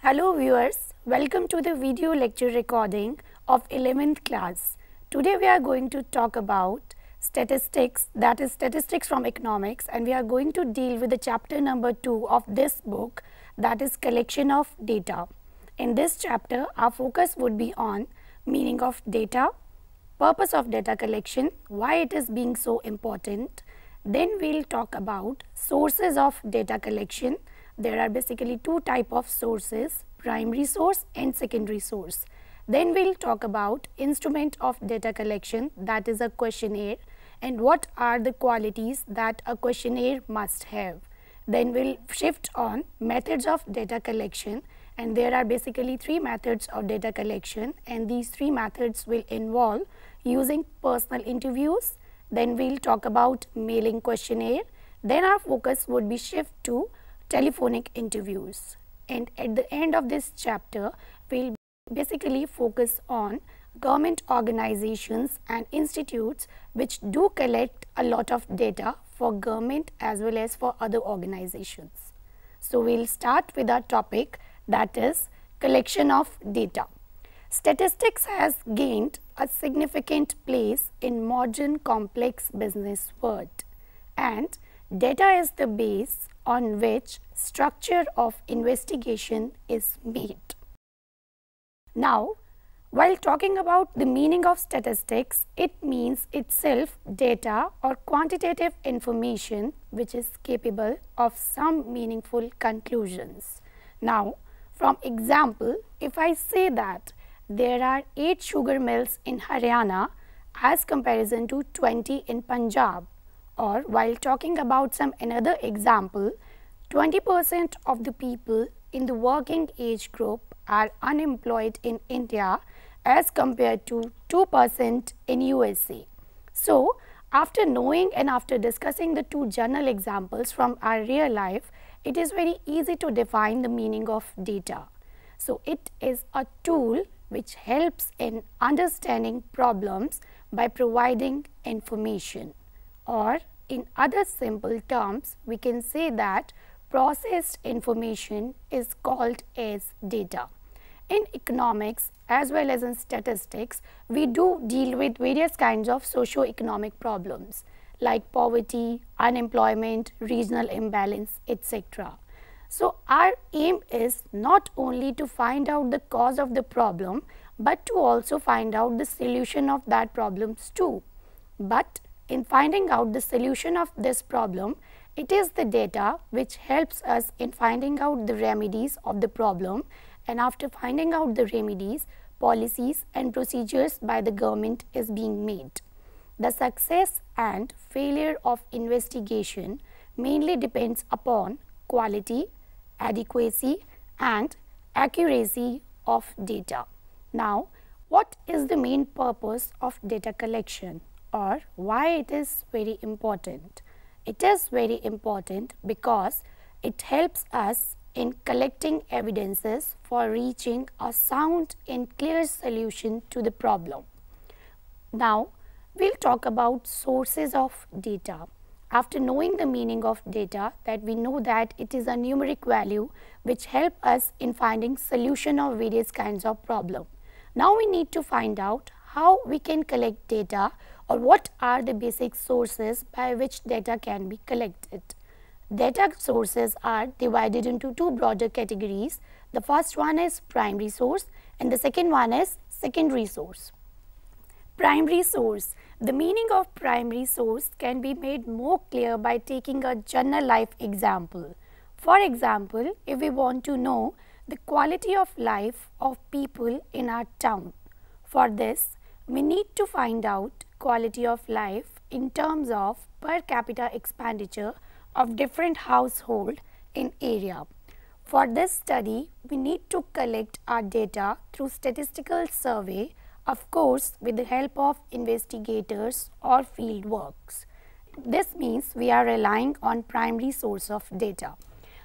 Hello viewers, welcome to the video lecture recording of 11th class. Today we are going to talk about statistics, that is statistics from economics, and we are going to deal with the chapter number 2 of this book, that is collection of data. In this chapter our focus would be on meaning of data, purpose of data collection, why it is being so important. Then we will talk about sources of data collection. There are basically two types of sources, primary source and secondary source. Then we will talk about instrument of data collection, that is a questionnaire, and what are the qualities that a questionnaire must have. Then we will shift on methods of data collection, and there are basically three methods of data collection, and these three methods will involve using personal interviews. Then we will talk about mailing questionnaire. Then our focus would be shift to telephonic interviews, and at the end of this chapter we will basically focus on government organizations and institutes which do collect a lot of data for government as well as for other organizations. So we will start with our topic, that is collection of data. Statistics has gained a significant place in modern complex business world, and data is the base on which structure of investigation is made. Now, while talking about the meaning of statistics, it means itself data or quantitative information which is capable of some meaningful conclusions. Now, from example, if I say that there are 8 sugar mills in Haryana as comparison to 20 in Punjab, or while talking about some another example, 20% of the people in the working age group are unemployed in India as compared to 2% in USA. So, after knowing and after discussing the two general examples from our real life, it is very easy to define the meaning of data. So, it is a tool which helps in understanding problems by providing information, or in other simple terms we can say that processed information is called as data. In economics as well as in statistics, we do deal with various kinds of socio-economic problems like poverty, unemployment, regional imbalance, etc. So, our aim is not only to find out the cause of the problem, but to also find out the solution of that problems too. But in finding out the solution of this problem, it is the data which helps us in finding out the remedies of the problem, and after finding out the remedies, policies and procedures by the government is being made. The success and failure of investigation mainly depends upon quality, adequacy and accuracy of data. Now, what is the main purpose of data collection, or why it is very important? It is very important because it helps us in collecting evidences for reaching a sound and clear solution to the problem. Now, we will talk about sources of data. After knowing the meaning of data, that we know that it is a numeric value which help us in finding solution of various kinds of problem. Now, we need to find out how we can collect data, or what are the basic sources by which data can be collected. Data sources are divided into two broader categories. The first one is primary source and the second one is secondary source. Primary source. The meaning of primary source can be made more clear by taking a general life example. For example, if we want to know the quality of life of people in our town, for this we need to find out quality of life in terms of per capita expenditure of different household in area. For this study, we need to collect our data through statistical survey, of course with the help of investigators or field works. This means we are relying on primary source of data.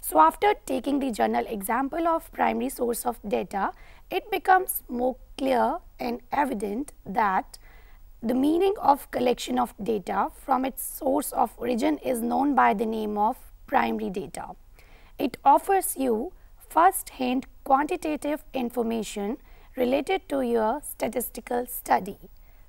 So, after taking the general example of primary source of data, it becomes more clear and evident that the meaning of collection of data from its source of origin is known by the name of primary data. It offers you first-hand quantitative information related to your statistical study.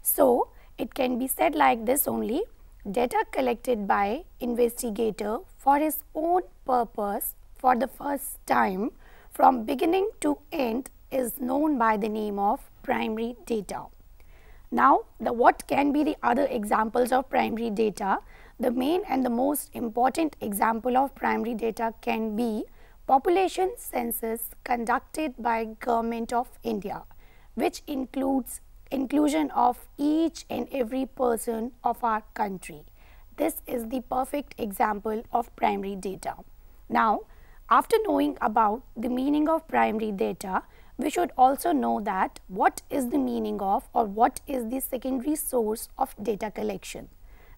So, it can be said like this only: data collected by investigator for his own purpose for the first time from beginning to end is known by the name of primary data. Now, what can be the other examples of primary data? The main and the most important example of primary data can be population census conducted by Government of India, which includes inclusion of each and every person of our country. This is the perfect example of primary data. Now, after knowing about the meaning of primary data, we should also know that what is the meaning of, or what is the secondary source of data collection.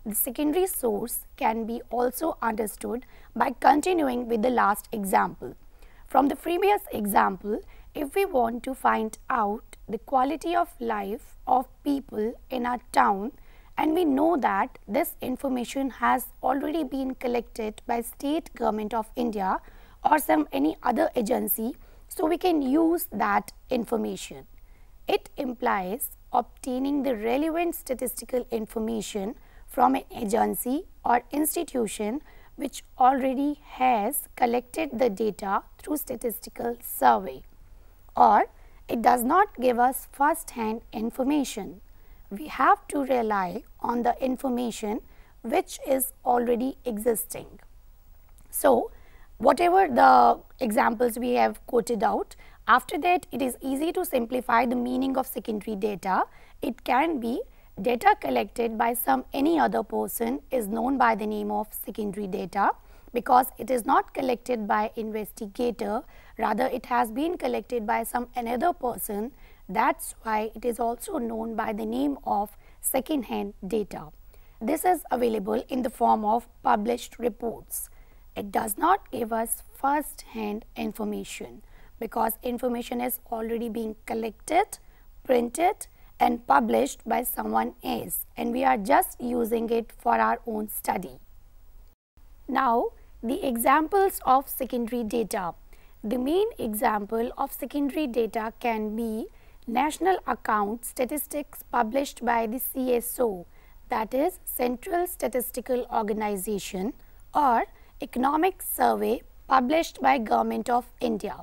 The secondary source can be also understood by continuing with the last example. From the previous example, if we want to find out the quality of life of people in our town, and we know that this information has already been collected by State Government of India or any other agency, so we can use that information. It implies obtaining the relevant statistical information from an agency or institution which already has collected the data through statistical survey, or it does not give us first-hand information. We have to rely on the information which is already existing. So, whatever the examples we have quoted out, after that it is easy to simplify the meaning of secondary data. It can be data collected by any other person is known by the name of secondary data, because it is not collected by investigator, rather it has been collected by another person. That's why it is also known by the name of second-hand data. This is available in the form of published reports. It does not give us first-hand information, because information is already being collected, printed and published by someone else, and we are just using it for our own study. Now, the examples of secondary data. The main example of secondary data can be national account statistics published by the CSO, that is Central Statistical Organization, or economic survey published by Government of India.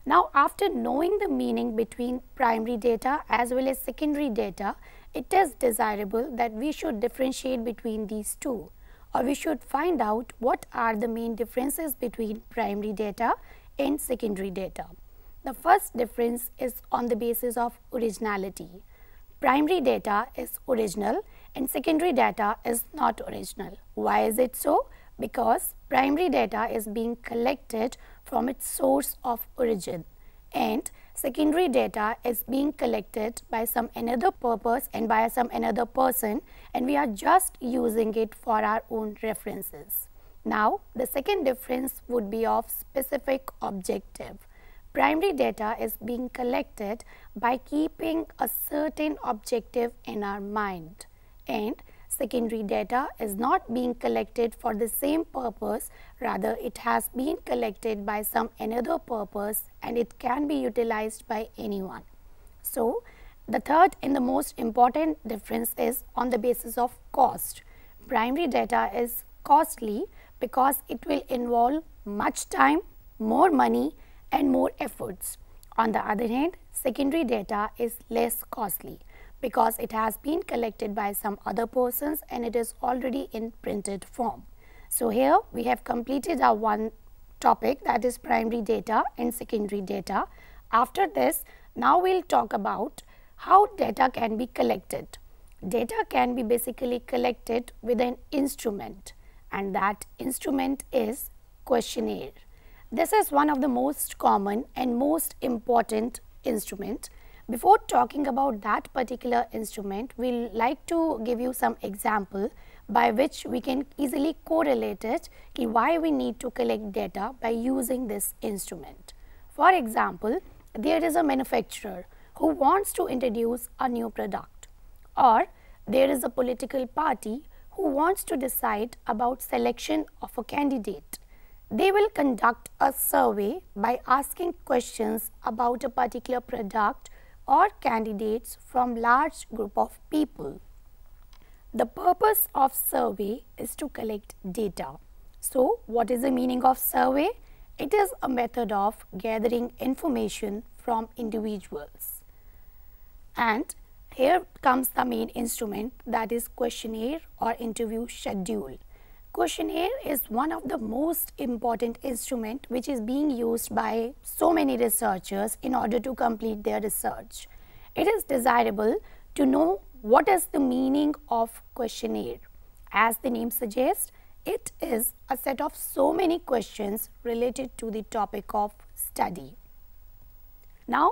Now, after knowing the meaning between primary data as well as secondary data, it is desirable that we should differentiate between these two, or we should find out what are the main differences between primary data and secondary data. The first difference is on the basis of originality. Primary data is original and secondary data is not original. Why is it so? Because primary data is being collected from its source of origin, and secondary data is being collected by another purpose and by another person, and we are just using it for our own references. Now, the second difference would be of specific objective. Primary data is being collected by keeping a certain objective in our mind, and secondary data is not being collected for the same purpose, rather it has been collected by another purpose and it can be utilized by anyone. So, the third and the most important difference is on the basis of cost. Primary data is costly because it will involve much time, more money and more efforts. On the other hand, secondary data is less costly because it has been collected by some other persons and it is already in printed form. So, here we have completed our one topic, that is primary data and secondary data. After this, now we will talk about how data can be collected. Data can be basically collected with an instrument, and that instrument is questionnaire. This is one of the most common and most important instrument. Before talking about that particular instrument, we will like to give you some example by which we can easily correlate it why we need to collect data by using this instrument. For example, there is a manufacturer who wants to introduce a new product, or there is a political party who wants to decide about selection of a candidate. They will conduct a survey by asking questions about a particular product or candidates from large group of people. The purpose of survey is to collect data. So, what is the meaning of survey? It is a method of gathering information from individuals. And here comes the main instrument, that is questionnaire or interview schedule. Questionnaire is one of the most important instrument which is being used by so many researchers in order to complete their research. It is desirable to know what is the meaning of questionnaire. As the name suggests, it is a set of so many questions related to the topic of study. Now,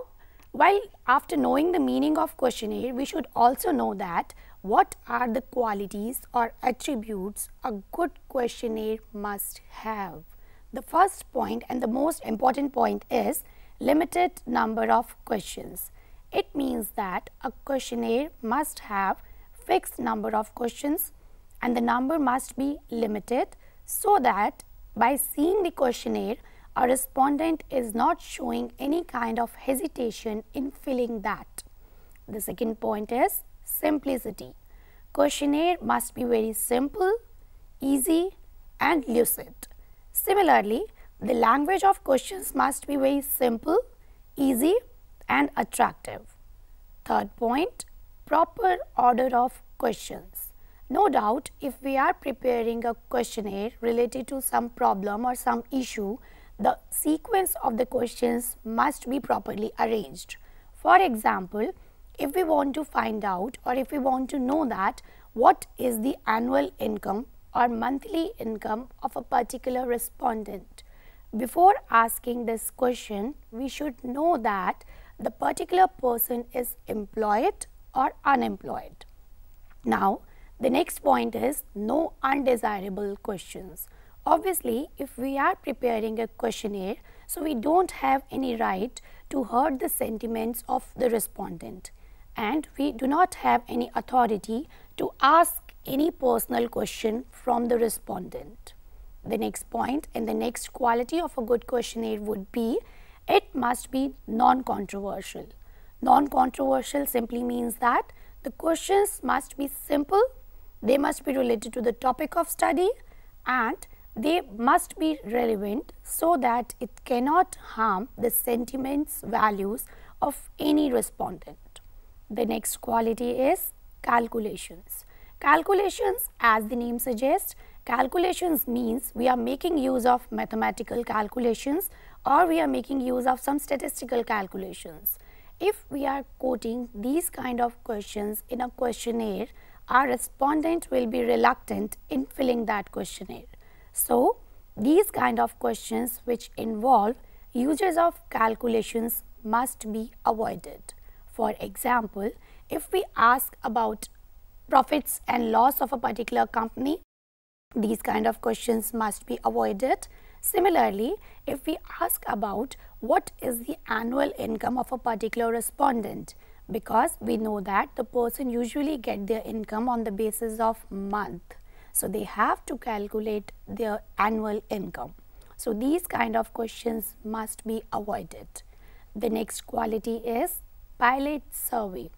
while after knowing the meaning of questionnaire, we should also know that what are the qualities or attributes a good questionnaire must have. The first point and the most important point is limited number of questions. It means that a questionnaire must have fixed number of questions and the number must be limited so that by seeing the questionnaire, a respondent is not showing any kind of hesitation in filling that. The second point is simplicity. Questionnaire must be very simple, easy and lucid. Similarly, the language of questions must be very simple, easy and attractive. Third point, proper order of questions. No doubt, if we are preparing a questionnaire related to some problem or some issue, the sequence of the questions must be properly arranged. For example, if we want to find out or if we want to know that what is the annual income or monthly income of a particular respondent, before asking this question, we should know that the particular person is employed or unemployed. Now, the next point is no undesirable questions. Obviously, if we are preparing a questionnaire, so we don't have any right to hurt the sentiments of the respondent and we do not have any authority to ask any personal question from the respondent. The next point and the next quality of a good questionnaire would be it must be non-controversial. Non-controversial simply means that the questions must be simple, they must be related to the topic of study and they must be relevant so that it cannot harm the sentiments, values of any respondent. The next quality is calculations. Calculations, as the name suggests, calculations means we are making use of mathematical calculations or we are making use of some statistical calculations. If we are quoting these kind of questions in a questionnaire, our respondent will be reluctant in filling that questionnaire. So, these kind of questions which involve uses of calculations must be avoided. For example, if we ask about profits and loss of a particular company, these kind of questions must be avoided. Similarly, if we ask about what is the annual income of a particular respondent, because we know that the person usually get their income on the basis of month. So, they have to calculate their annual income. So, these kind of questions must be avoided. The next quality is pilot survey.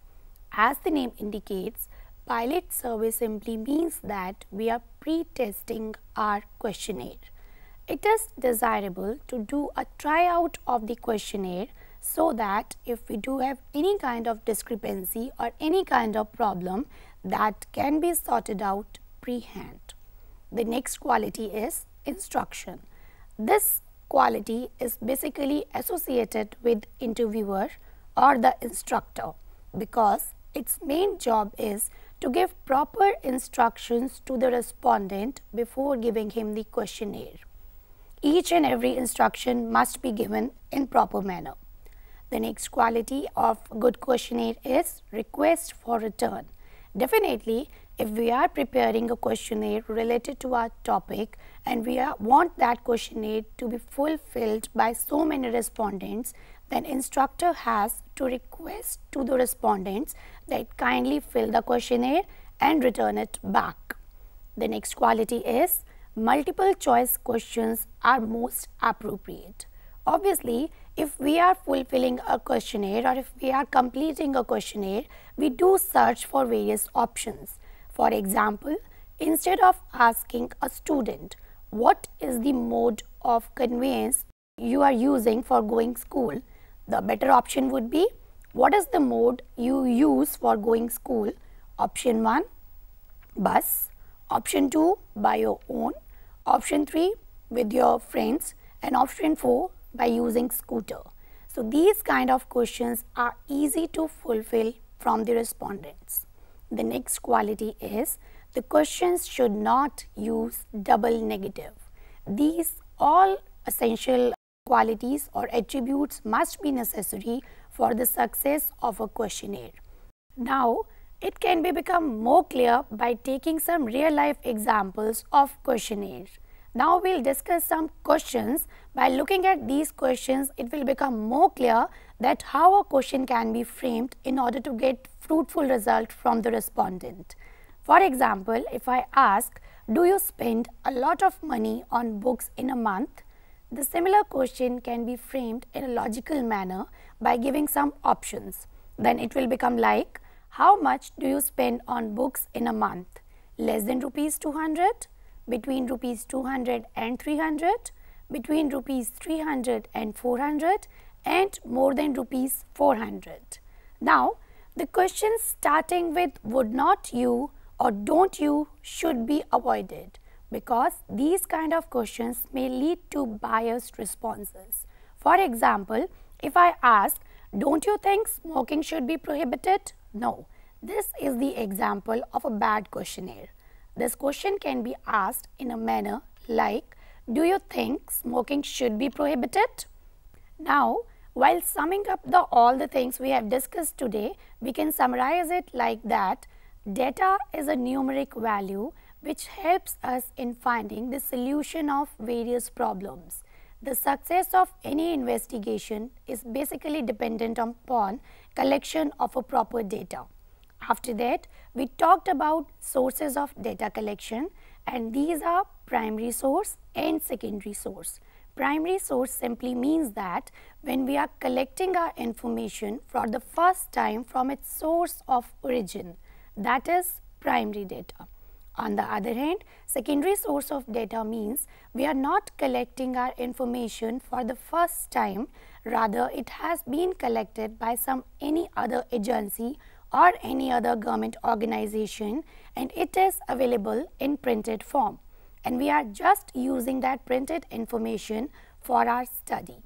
As the name indicates, pilot survey simply means that we are pre-testing our questionnaire. It is desirable to do a tryout of the questionnaire so that if we do have any kind of discrepancy or any kind of problem, that can be sorted out pre-hand. The next quality is instruction. This quality is basically associated with interviewer or the instructor because its main job is to give proper instructions to the respondent before giving him the questionnaire. Each and every instruction must be given in proper manner. The next quality of good questionnaire is request for return. Definitely, if we are preparing a questionnaire related to our topic and we want that questionnaire to be fulfilled by so many respondents, then instructor has to request to the respondents that kindly fill the questionnaire and return it back. The next quality is multiple choice questions are most appropriate. Obviously, if we are fulfilling a questionnaire or if we are completing a questionnaire, we do search for various options. For example, instead of asking a student what is the mode of conveyance you are using for going school, the better option would be what is the mode you use for going school. Option 1, bus. Option 2, by your own. Option 3, with your friends. And option 4, by using scooter. So these kind of questions are easy to fulfill from the respondents. The next quality is the questions should not use double negative. These all essential qualities or attributes must be necessary for the success of a questionnaire. Now, it can be become more clear by taking some real life examples of questionnaires. Now, we will discuss some questions. By looking at these questions, it will become more clear that how a question can be framed in order to get fruitful result from the respondent. For example, if I ask, do you spend a lot of money on books in a month? The similar question can be framed in a logical manner by giving some options. Then it will become like, how much do you spend on books in a month? Less than rupees 200, between rupees 200 and 300, between rupees 300 and 400, and more than rupees 400. Now, the questions starting with would not you or don't you should be avoided, because these kind of questions may lead to biased responses. For example, if I ask, don't you think smoking should be prohibited? No, this is the example of a bad questionnaire. This question can be asked in a manner like, do you think smoking should be prohibited? Now, while summing up all the things we have discussed today, we can summarize it like that. Data is a numeric value which helps us in finding the solution of various problems. The success of any investigation is basically dependent upon collection of a proper data. After that, we talked about sources of data collection, and these are primary source and secondary source. Primary source simply means that when we are collecting our information for the first time from its source of origin, that is primary data. On the other hand, secondary source of data means we are not collecting our information for the first time, rather it has been collected by any other agency or any other government organization, and it is available in printed form, and we are just using that printed information for our study.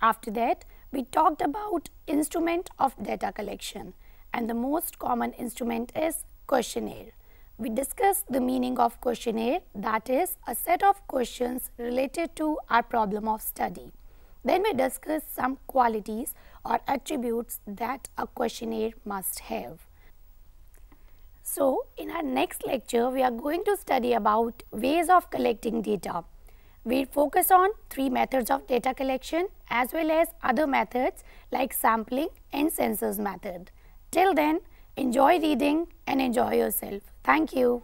After that, we talked about instrument of data collection, and the most common instrument is questionnaire. We discussed the meaning of questionnaire, that is a set of questions related to our problem of study. Then we discussed some qualities or attributes that a questionnaire must have. So, in our next lecture, we are going to study about ways of collecting data. We'll focus on 3 methods of data collection as well as other methods like sampling and census method. Till then, enjoy reading and enjoy yourself. Thank you.